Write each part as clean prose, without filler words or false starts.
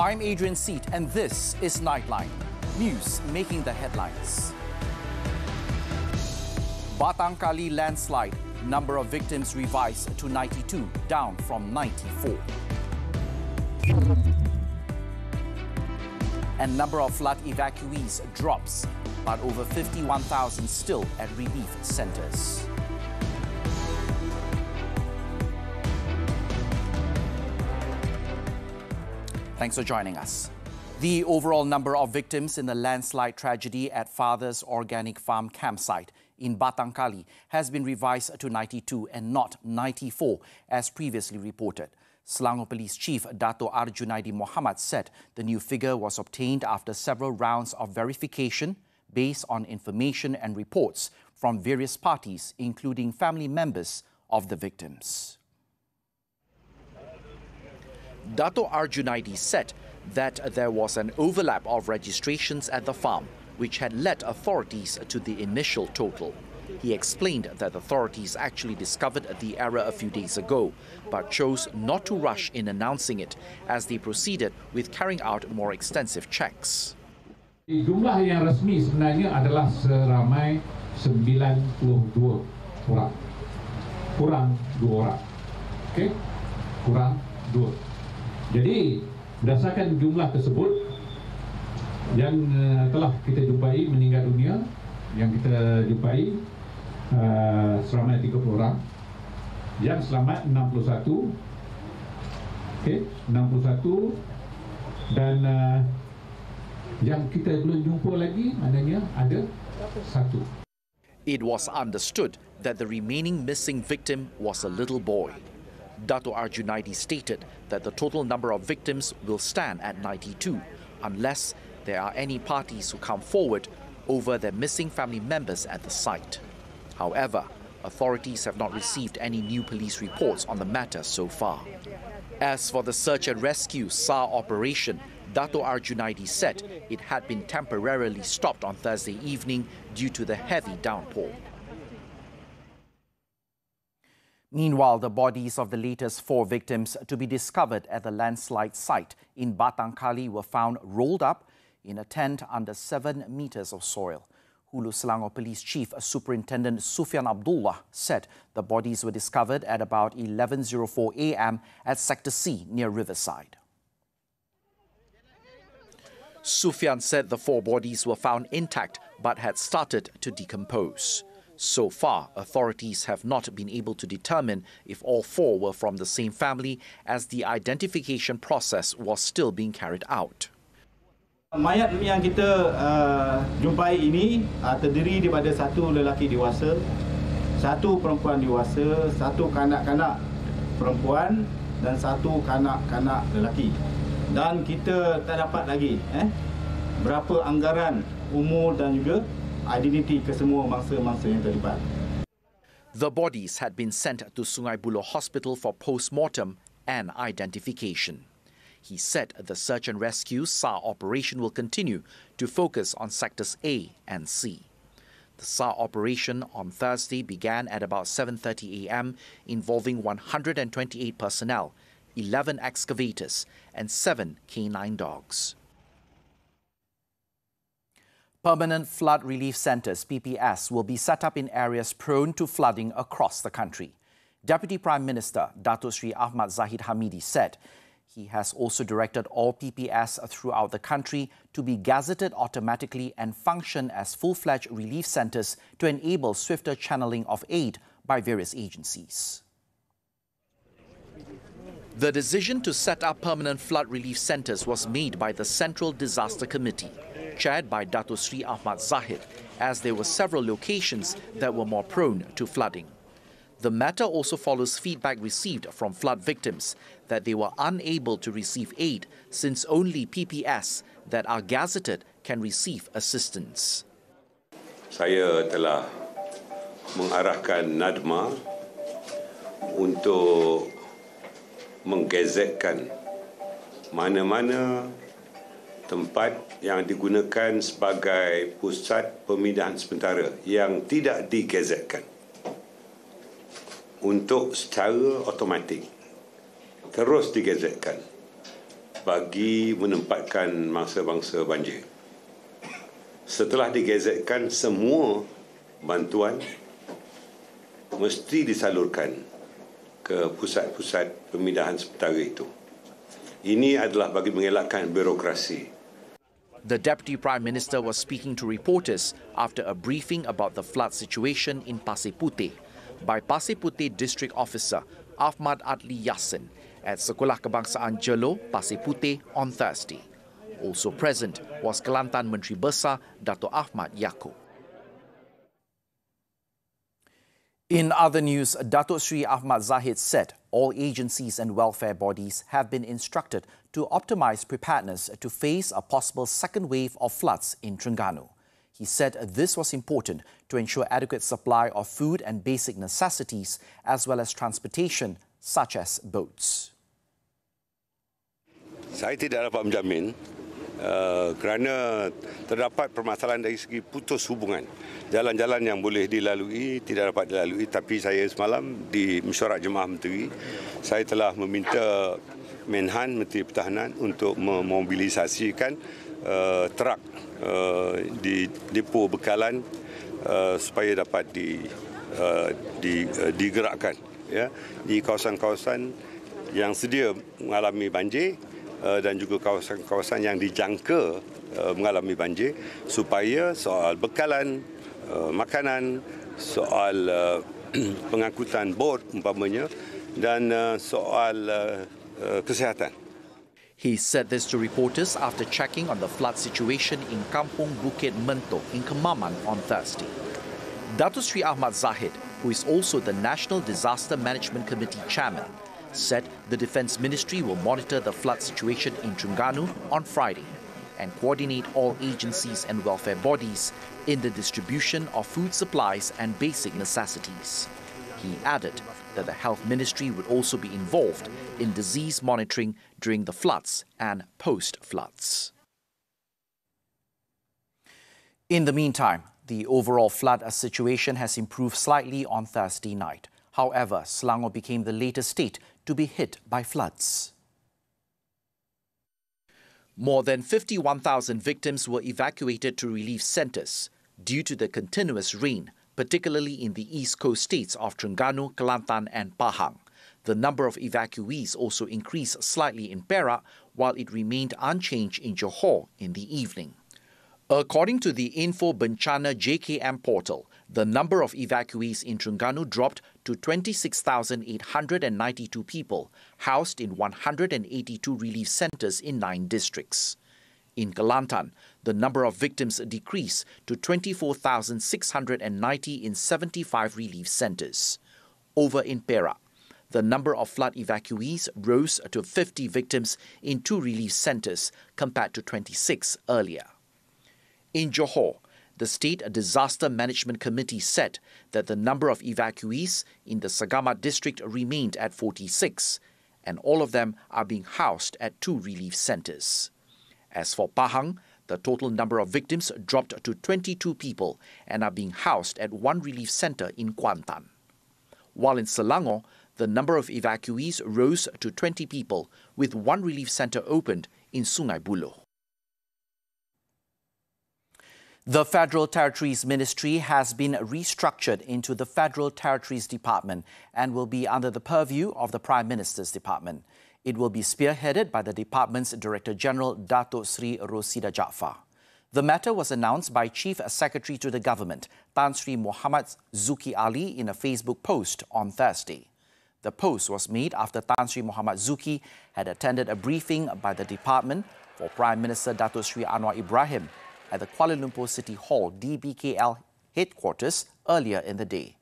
I'm Adrian Seet, and this is Nightline, news making the headlines. Batang Kali landslide, number of victims revised to 92, down from 94. And number of flood evacuees drops, but over 51,000 still at relief centres. Thanks for joining us. The overall number of victims in the landslide tragedy at Father's Organic Farm campsite in Batang Kali has been revised to 92 and not 94, as previously reported. Selangor Police Chief Dato' Arjunaidi Mohamad said the new figure was obtained after several rounds of verification based on information and reports from various parties, including family members of the victims. Dato' Arjunaidi said that there was an overlap of registrations at the farm, which had led authorities to the initial total. He explained that authorities actually discovered the error a few days ago, but chose not to rush in announcing it as they proceeded with carrying out more extensive checks. Jumlah yang resmi sebenarnya adalah seramai 92 orang. Kurang 2 orang. Okey? Kurang 2. Jadi, berdasarkan jumlah tersebut yang telah kita jumpai meninggal dunia, yang kita jumpai seramai 30 orang, yang selamat 61, okay, 61, dan yang kita belum jumpa lagi, maknanya ada 1. It was understood that the remaining missing victim was a little boy. Dato' Arjunaidi stated that the total number of victims will stand at 92 unless there are any parties who come forward over their missing family members at the site. However, authorities have not received any new police reports on the matter so far. As for the search and rescue SAR operation, Dato' Arjunaidi said it had been temporarily stopped on Thursday evening due to the heavy downpour. Meanwhile, the bodies of the latest 4 victims to be discovered at the landslide site in Batang Kali were found rolled up in a tent under 7 meters of soil. Hulu Selangor Police Chief Superintendent Sufian Abdullah said the bodies were discovered at about 11:04 a.m. at Sector C near Riverside. Sufian said the 4 bodies were found intact but had started to decompose. So far, authorities have not been able to determine if all 4 were from the same family, as the identification process was still being carried out. Mayat yang kita jumpai ini terdiri daripada 1 lelaki dewasa, 1 perempuan dewasa, 1 kanak-kanak perempuan dan 1 kanak-kanak lelaki. Dan kita tak dapat lagi berapa anggaran, umur dan juga identiti kesemua mangsa-mangsa yang terlibat. The bodies had been sent to Sungai Buloh Hospital for post-mortem and identification. He said the search and rescue SAR operation will continue to focus on sectors A and C. The SAR operation on Thursday began at about 7:30 a.m. involving 128 personnel, 11 excavators and 7 canine dogs. Permanent flood relief centres, PPS, will be set up in areas prone to flooding across the country. Deputy Prime Minister Dato' Sri Ahmad Zahid Hamidi said he has also directed all PPS throughout the country to be gazetted automatically and function as full-fledged relief centres to enable swifter channeling of aid by various agencies. The decision to set up permanent flood relief centres was made by the Central Disaster Committee, chaired by Dato' Sri Ahmad Zahid, as there were several locations that were more prone to flooding. The matter also follows feedback received from flood victims that they were unable to receive aid since only PPS that are gazetted can receive assistance. Saya telah mengarahkan NADMA untuk menggazetkan mana-mana tempat yang digunakan sebagai pusat pemindahan sementara yang tidak digazetkan, untuk secara automatik terus digazetkan bagi menempatkan mangsa-mangsa banjir. Setelah digazetkan, semua bantuan mesti disalurkan ke pusat-pusat pemindahan sementara itu. Ini adalah bagi mengelakkan birokrasi. The Deputy Prime Minister was speaking to reporters after a briefing about the flood situation in Pasir Putih by Pasir Putih District Officer Ahmad Adli Yassin at Sekolah Kebangsaan Jelo, Pasir Putih on Thursday. Also present was Kelantan Menteri Besar Dato' Ahmad Yaakob. In other news, Datuk Sri Ahmad Zahid said all agencies and welfare bodies have been instructed to optimize preparedness to face a possible second wave of floods in Terengganu. He said this was important to ensure adequate supply of food and basic necessities as well as transportation, such as boats. Saya tidak dapat menjamin kerana terdapat permasalahan dari segi putus hubungan. Jalan-jalan yang boleh dilalui tidak dapat dilalui, tapi saya semalam di mesyuarat Jemaah Menteri, saya telah meminta Menhan Menteri Pertahanan untuk memobilisasikan truk di depo bekalan supaya dapat digerakkan ya, di kawasan-kawasan yang sedia mengalami banjir dan juga kawasan-kawasan yang dijangka mengalami banjir, supaya soal bekalan, makanan, soal pengangkutan bot umpamanya, dan soal kesihatan. He said this to reporters after checking on the flood situation in Kampung Bukit Mentok in Kemaman on Thursday. Datuk Sri Ahmad Zahid, who is also the National Disaster Management Committee chairman, said the Defence Ministry will monitor the flood situation in Terengganu on Friday and coordinate all agencies and welfare bodies in the distribution of food supplies and basic necessities. He added that the Health Ministry would also be involved in disease monitoring during the floods and post-floods. In the meantime, the overall flood situation has improved slightly on Thursday night. However, Selangor became the latest state to be hit by floods. More than 51,000 victims were evacuated to relief centres due to the continuous rain, particularly in the east coast states of Terengganu, Kelantan and Pahang. The number of evacuees also increased slightly in Perak, while it remained unchanged in Johor in the evening. According to the Info Bencana JKM portal, the number of evacuees in Terengganu dropped to 26,892 people, housed in 182 relief centres in 9 districts. In Kelantan, the number of victims decreased to 24,690 in 75 relief centres. Over in Perak, the number of flood evacuees rose to 50 victims in 2 relief centres compared to 26 earlier. In Johor, the State Disaster Management Committee said that the number of evacuees in the Segamat district remained at 46, and all of them are being housed at 2 relief centres. As for Pahang, the total number of victims dropped to 22 people and are being housed at 1 relief centre in Kuantan. While in Selangor, the number of evacuees rose to 20 people, with 1 relief centre opened in Sungai Buloh. The Federal Territories Ministry has been restructured into the Federal Territories Department and will be under the purview of the Prime Minister's Department. It will be spearheaded by the department's Director General Datuk Sri Rosida Jaafar. The matter was announced by Chief Secretary to the Government, Tan Sri Muhammad Zuki Ali, in a Facebook post on Thursday. The post was made after Tan Sri Muhammad Zuki had attended a briefing by the department for Prime Minister Datuk Sri Anwar Ibrahim at the Kuala Lumpur City Hall DBKL headquarters earlier in the day.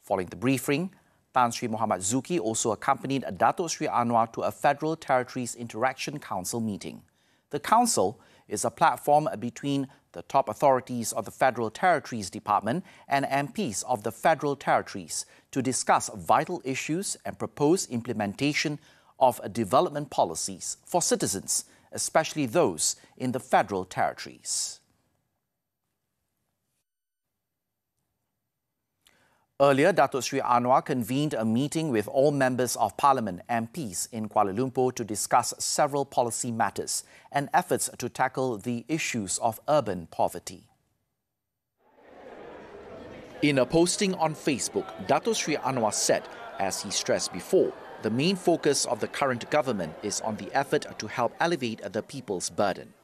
Following the briefing, Tan Sri Muhammad Zuki also accompanied Datuk Sri Anwar to a Federal Territories Interaction Council meeting. The council is a platform between the top authorities of the Federal Territories Department and MPs of the Federal Territories to discuss vital issues and propose implementation of development policies for citizens, especially those in the Federal Territories. Earlier, Datuk Sri Anwar convened a meeting with all members of Parliament, MPs, in Kuala Lumpur to discuss several policy matters and efforts to tackle the issues of urban poverty. In a posting on Facebook, Datuk Sri Anwar said, as he stressed before, the main focus of the current government is on the effort to help elevate the people's burden.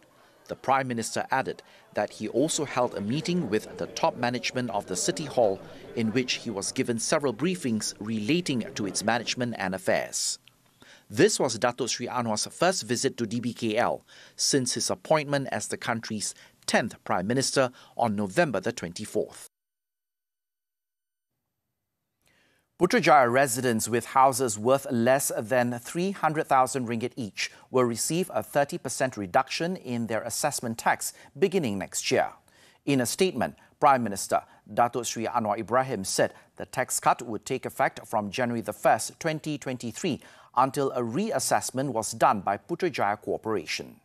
The Prime Minister added that he also held a meeting with the top management of the City Hall in which he was given several briefings relating to its management and affairs. This was Datuk Sri Anwar's first visit to DBKL since his appointment as the country's 10th Prime Minister on November the 24th. Putrajaya residents with houses worth less than 300,000 ringgit each will receive a 30% reduction in their assessment tax beginning next year. In a statement, Prime Minister Datuk Sri Anwar Ibrahim said the tax cut would take effect from January the 1st, 2023 until a reassessment was done by Putrajaya Corporation.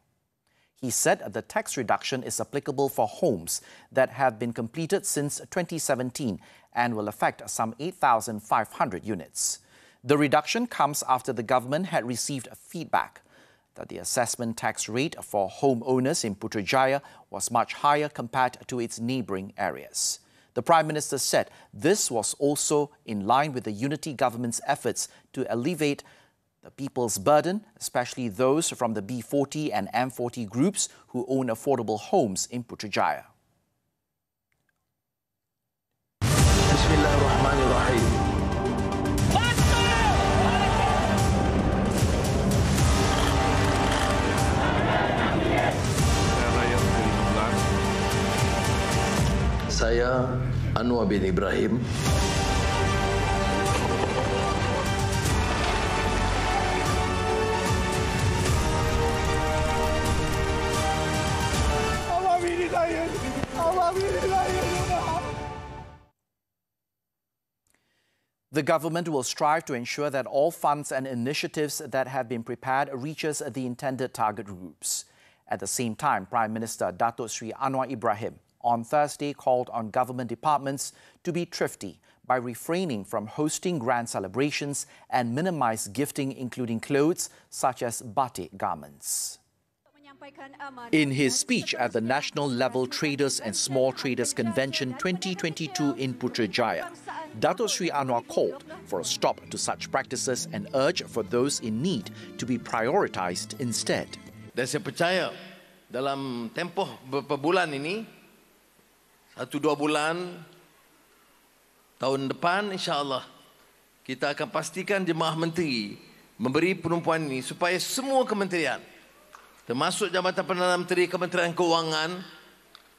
He said the tax reduction is applicable for homes that have been completed since 2017 and will affect some 8,500 units. The reduction comes after the government had received feedback that the assessment tax rate for homeowners in Putrajaya was much higher compared to its neighbouring areas. The Prime Minister said this was also in line with the unity government's efforts to alleviate the people's burden, especially those from the B40 and M40 groups who own affordable homes in Putrajaya. Bismillahirrahmanirrahim. Saya Anwar bin Ibrahim. The government will strive to ensure that all funds and initiatives that have been prepared reaches the intended target groups. At the same time, Prime Minister Datuk Sri Anwar Ibrahim on Thursday called on government departments to be thrifty by refraining from hosting grand celebrations and minimize gifting, including clothes such as batik garments. In his speech at the National Level Traders and Small Traders Convention 2022 in Putrajaya, Datuk Sri Anwar called for a stop to such practices and urged for those in need to be prioritised instead. Dan saya percaya dalam tempoh beberapa bulan ini, 1-2 bulan, tahun depan insya-Allah kita akan pastikan Jemaah Menteri memberi penumpuan ini supaya semua kementerian termasuk Jabatan Perdana Menteri, Kementerian Keuangan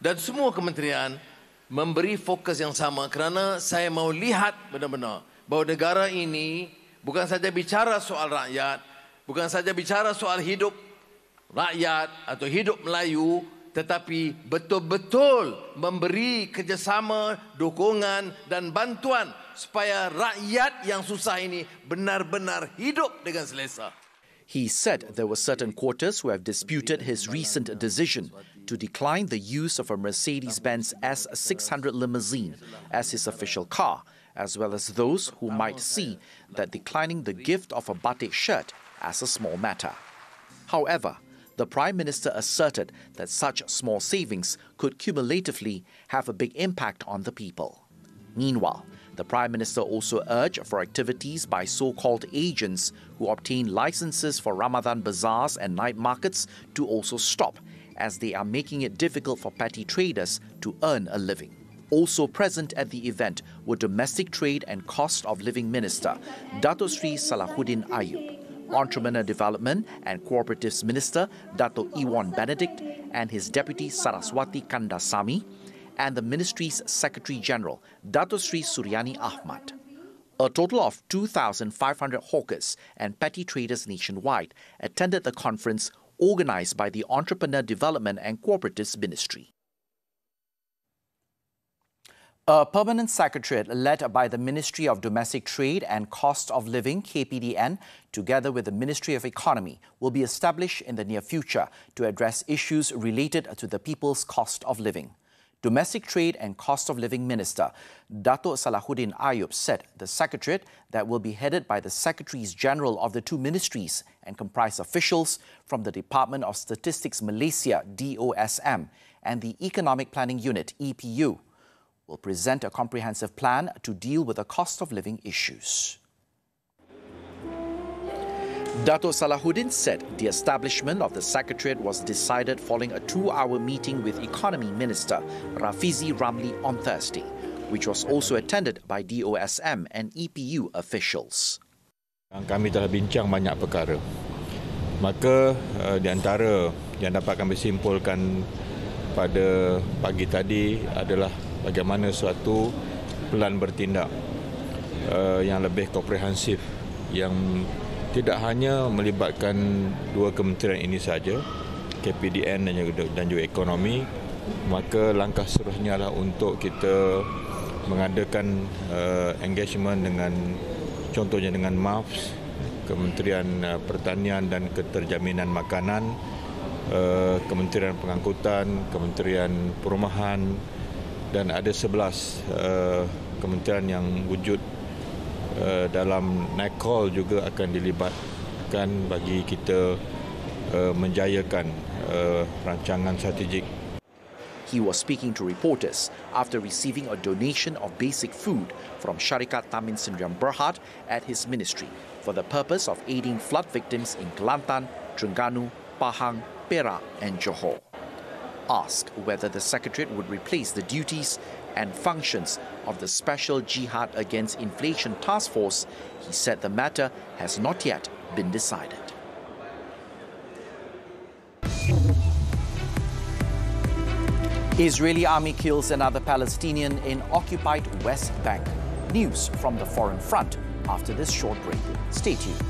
dan semua kementerian memberi fokus yang sama kerana saya mahu lihat benar-benar bahawa negara ini bukan saja bicara soal rakyat, bukan saja bicara soal hidup rakyat atau hidup Melayu, tetapi betul-betul memberi kerjasama, dukungan dan bantuan supaya rakyat yang susah ini benar-benar hidup dengan selesa. He said there were certain quarters who have disputed his recent decision to decline the use of a Mercedes-Benz S600 limousine as his official car, as well as those who might see that declining the gift of a batik shirt as a small matter. However, the Prime Minister asserted that such small savings could cumulatively have a big impact on the people. Meanwhile, the Prime Minister also urged for activities by so-called agents who obtain licenses for Ramadan bazaars and night markets to also stop, as they are making it difficult for petty traders to earn a living. Also present at the event were Domestic Trade and Cost of Living Minister Datuk Sri Salahuddin Ayub, Entrepreneur Development and Cooperatives Minister Datuk Iwan Benedict and his Deputy Saraswati Kandasamy, and the Ministry's Secretary-General, Datuk Sri Suryani Ahmad. A total of 2,500 hawkers and petty traders nationwide attended the conference organised by the Entrepreneur Development and Cooperatives Ministry. A permanent secretariat led by the Ministry of Domestic Trade and Cost of Living, KPDN, together with the Ministry of Economy, will be established in the near future to address issues related to the people's cost of living. Domestic Trade and Cost of Living Minister Dato' Salahuddin Ayub said the secretariat that will be headed by the Secretaries General of the two ministries and comprise officials from the Department of Statistics Malaysia (DOSM) and the Economic Planning Unit (EPU) will present a comprehensive plan to deal with the cost of living issues. Dato' Salahuddin said the establishment of the Secretariat was decided following a 2-hour meeting with Economy Minister Rafizi Ramli on Thursday, which was also attended by DOSM and EPU officials. Kami telah bincang banyak perkara. Maka di antara yang dapat kami simpulkan pada pagi tadi adalah bagaimana suatu pelan bertindak yang lebih komprehensif yang tidak hanya melibatkan dua kementerian ini saja, KPDN dan juga ekonomi, maka langkah seterusnya adalah untuk kita mengadakan engagement dengan contohnya dengan MAFS, Kementerian Pertanian dan Keterjaminan Makanan, Kementerian Pengangkutan, Kementerian Perumahan dan ada 11 kementerian yang wujud dalam NACOL juga akan dilibatkan bagi kita menjayakan rancangan strategik. He was speaking to reporters after receiving a donation of basic food from Syarikat Tamin Sendirian Berhad at his ministry for the purpose of aiding flood victims in Kelantan, Terengganu, Pahang, Perak and Johor. Asked whether the Secretariat would replace the duties and functions of the Special Jihad Against Inflation Task Force, he said the matter has not yet been decided. Israeli army kills another Palestinian in occupied West Bank. News from the foreign front after this short break. Stay tuned.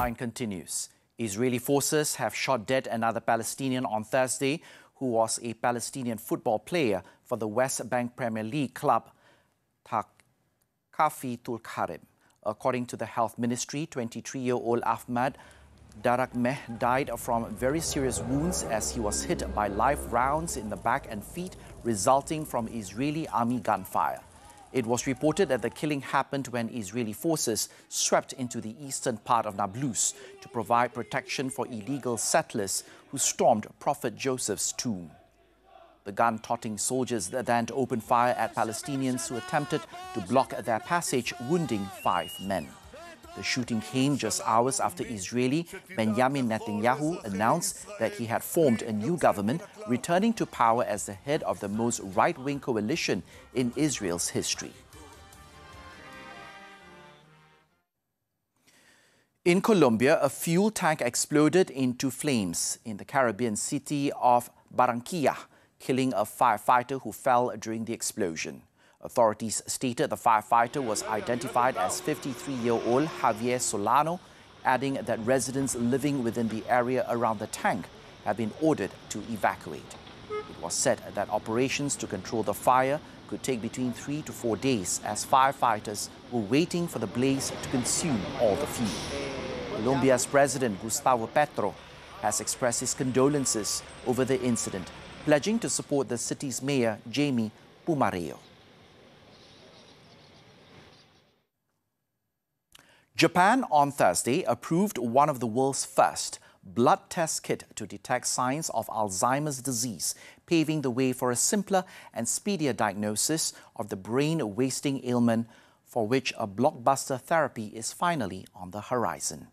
Nightline continues. Israeli forces have shot dead another Palestinian on Thursday who was a Palestinian football player for the West Bank Premier League club Kafi Tulkarim. According to the Health Ministry, 23-year-old Ahmad Darakmeh died from very serious wounds as he was hit by live rounds in the back and feet resulting from Israeli army gunfire. It was reported that the killing happened when Israeli forces swept into the eastern part of Nablus to provide protection for illegal settlers who stormed Prophet Joseph's tomb. The gun-toting soldiers then opened fire at Palestinians who attempted to block their passage, wounding 5 men. The shooting came just hours after Israeli Benjamin Netanyahu announced that he had formed a new government, returning to power as the head of the most right-wing coalition in Israel's history. In Colombia, a fuel tank exploded into flames in the Caribbean city of Barranquilla, killing a firefighter who fell during the explosion. Authorities stated the firefighter was identified as 53-year-old Javier Solano, adding that residents living within the area around the tank have been ordered to evacuate. It was said that operations to control the fire could take between 3 to 4 days as firefighters were waiting for the blaze to consume all the fuel. Colombia's President Gustavo Petro has expressed his condolences over the incident, pledging to support the city's mayor, Jamie Pumarejo. Japan on Thursday approved one of the world's first blood test kit to detect signs of Alzheimer's disease, paving the way for a simpler and speedier diagnosis of the brain-wasting ailment for which a blockbuster therapy is finally on the horizon.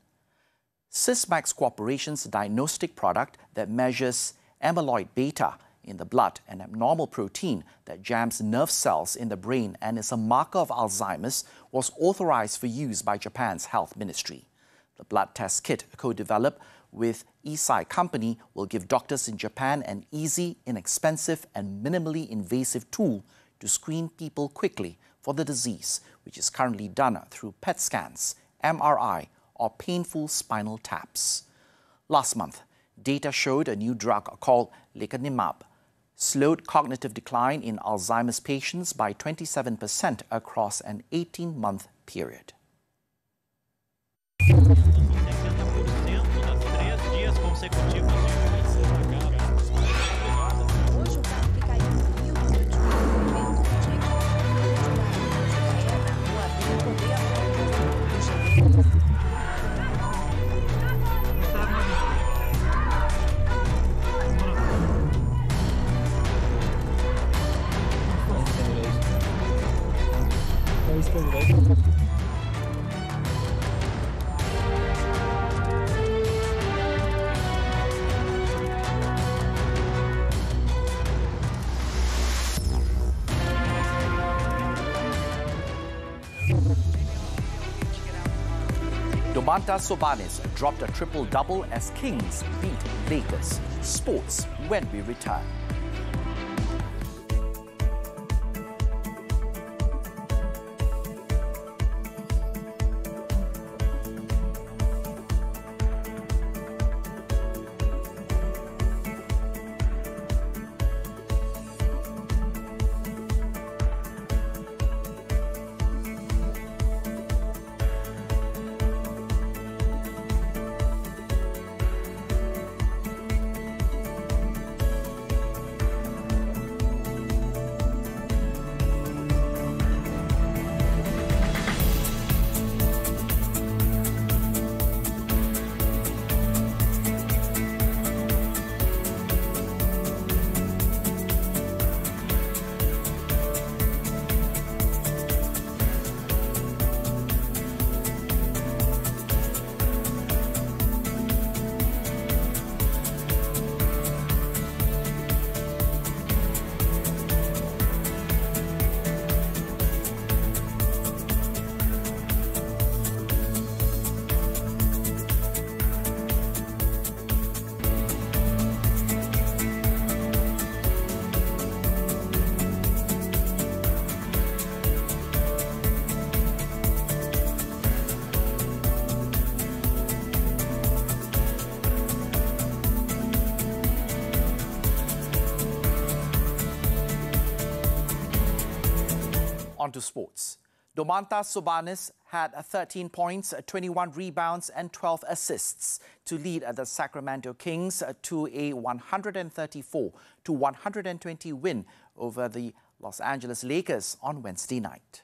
Sysmex Corporation's diagnostic product that measures amyloid beta in the blood, an abnormal protein that jams nerve cells in the brain and is a marker of Alzheimer's, was authorized for use by Japan's health ministry. The blood test kit, co-developed with Eisai Company, will give doctors in Japan an easy, inexpensive and minimally invasive tool to screen people quickly for the disease, which is currently done through PET scans, MRI or painful spinal taps. Last month, data showed a new drug called lecanemab slowed cognitive decline in Alzheimer's patients by 27% across an 18-month period. Domantas Sobanis dropped a triple-double as Kings beat Lakers. Sports when we return. On to sports. Domantas Sobanis had 13 points, 21 rebounds and 12 assists to lead the Sacramento Kings to a 134-120 win over the Los Angeles Lakers on Wednesday night.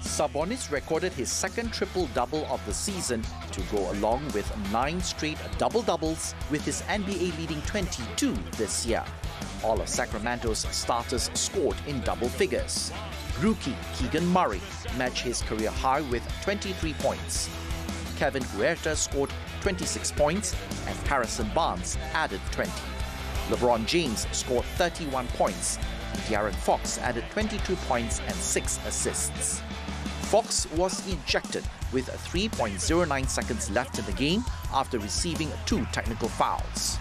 Sabonis recorded his second triple-double of the season to go along with 9 straight double-doubles, with his NBA leading 22 this year. All of Sacramento's starters scored in double figures. Rookie Keegan Murray matched his career high with 23 points. Kevin Huerta scored 26 points and Harrison Barnes added 20. LeBron James scored 31 points. De'Aaron Fox added 22 points and 6 assists. Fox was ejected with 3.09 seconds left in the game after receiving 2 technical fouls.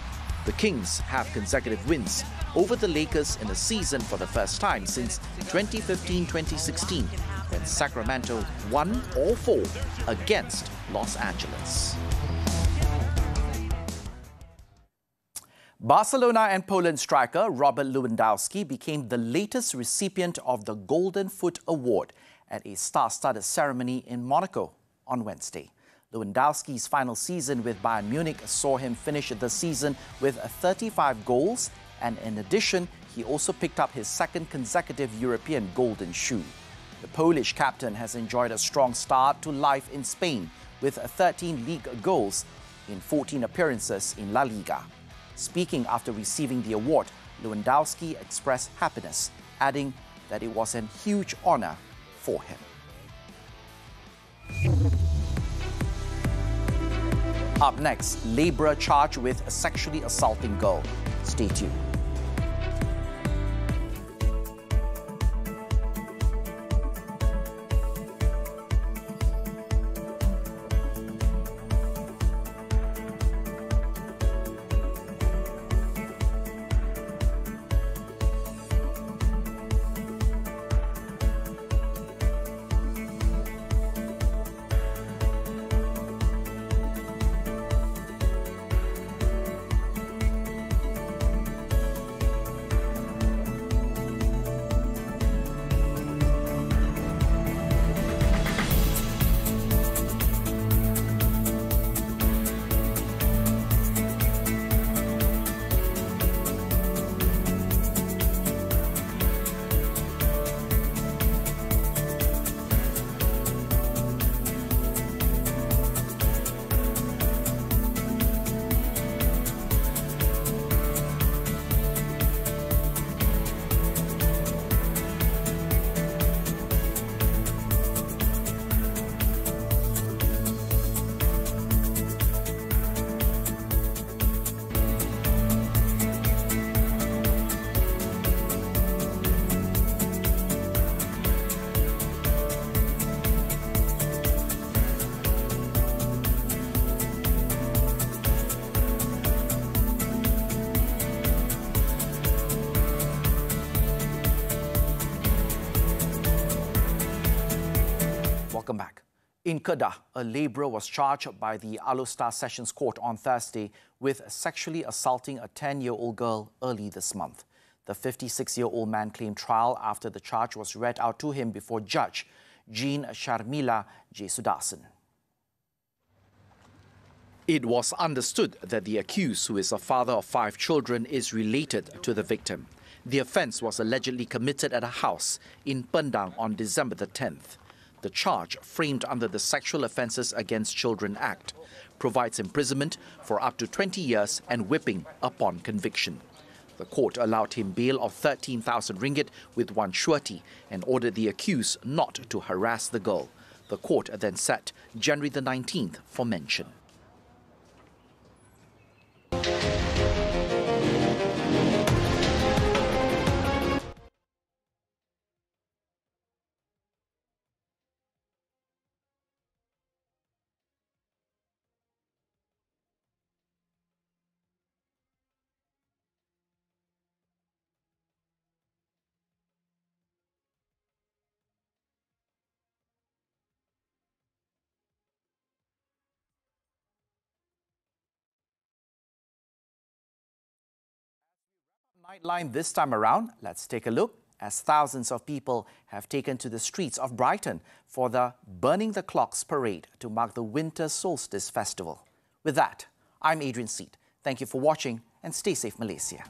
The Kings have consecutive wins over the Lakers in a season for the first time since 2015-2016, when Sacramento won all 4 against Los Angeles. Barcelona and Poland striker Robert Lewandowski became the latest recipient of the Golden Foot Award at a star-studded ceremony in Monaco on Wednesday. Lewandowski's final season with Bayern Munich saw him finish the season with 35 goals, and in addition, he also picked up his second consecutive European Golden Shoe. The Polish captain has enjoyed a strong start to life in Spain with 13 league goals in 14 appearances in La Liga. Speaking after receiving the award, Lewandowski expressed happiness, adding that it was a huge honor for him. Up next, labourer charged with sexually assaulting girl. Stay tuned. Welcome back. In Kedah, a labourer was charged by the Alostar Sessions Court on Thursday with sexually assaulting a 10-year-old girl early this month. The 56-year-old man claimed trial after the charge was read out to him before Judge Jean Sharmila Jesudasan. It was understood that the accused, who is a father of 5 children, is related to the victim. The offence was allegedly committed at a house in Pendang on December the 10th. The charge, framed under the Sexual Offences Against Children Act, provides imprisonment for up to 20 years and whipping upon conviction. The court allowed him bail of 13,000 ringgit with 1 surety and ordered the accused not to harass the girl. The court then set January the 19th for mention. Nightline this time around, let's take a look as thousands of people have taken to the streets of Brighton for the Burning the Clocks parade to mark the Winter Solstice Festival. With that, I'm Adrian Seet. Thank you for watching and stay safe, Malaysia.